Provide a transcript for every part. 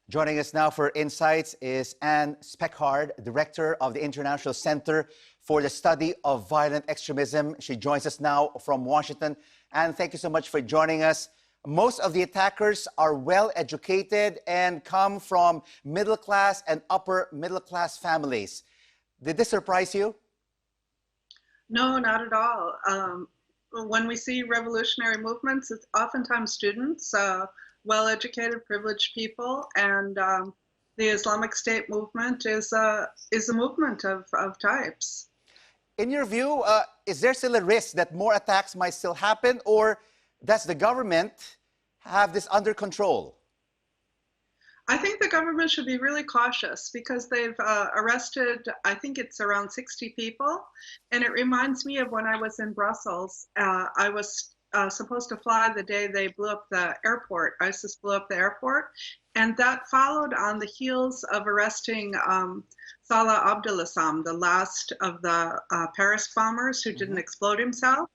Joining us now for Insights is Speckhard, Director of the International Center for the Study of Violent Extremism. She joins us now from Washington. Anne, thank you so much for joining us. Most of the attackers are well-educated and come from middle-class and upper-middle-class families. Did this surprise you? No, not at all. When we see revolutionary movements, it's oftentimes students, well-educated, privileged people, and the Islamic State movement is a movement of types. In your view, is there still a risk that more attacks might still happen, or does the government have this under control? I think the government should be really cautious because they've arrested, I think it's around 60 people. And it reminds me of when I was in Brussels. I was supposed to fly the day they blew up the airport. ISIS blew up the airport. And that followed on the heels of arresting Salah Abdeslam, the last of the Paris bombers who didn't explode himself.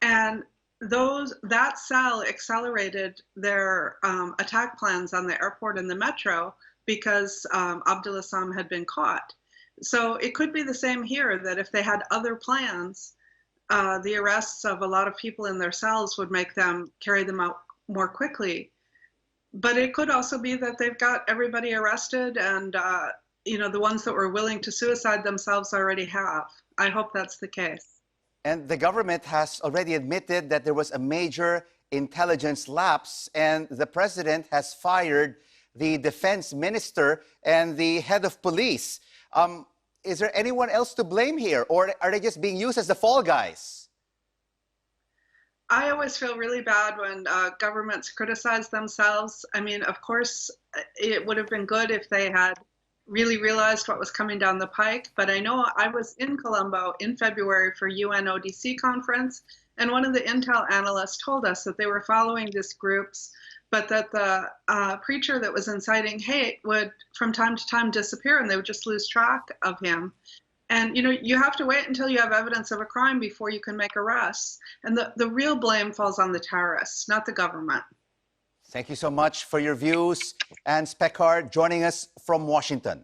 And that cell accelerated their attack plans on the airport and the metro because Abdeslam had been caught. So it could be the same here, that if they had other plans, the arrests of a lot of people in their cells would make them carry them out more quickly. But it could also be that they've got everybody arrested and the ones that were willing to suicide themselves already have. I hope that's the case. And the government has already admitted that there was a major intelligence lapse, and the president has fired the defense minister and the head of police. Is there anyone else to blame here, or are they just being used as the fall guys? I always feel really bad when governments criticize themselves. I mean, of course, it would have been good if they had really realized what was coming down the pike. But I know I was in Colombo in February for UNODC conference, and one of the intel analysts told us that they were following these groups, but that the preacher that was inciting hate would from time to time disappear and they would just lose track of him. And you have to wait until you have evidence of a crime before you can make arrests. And the real blame falls on the terrorists, not the government. Thank you so much for your views. Anne Speckhard joining us from Washington.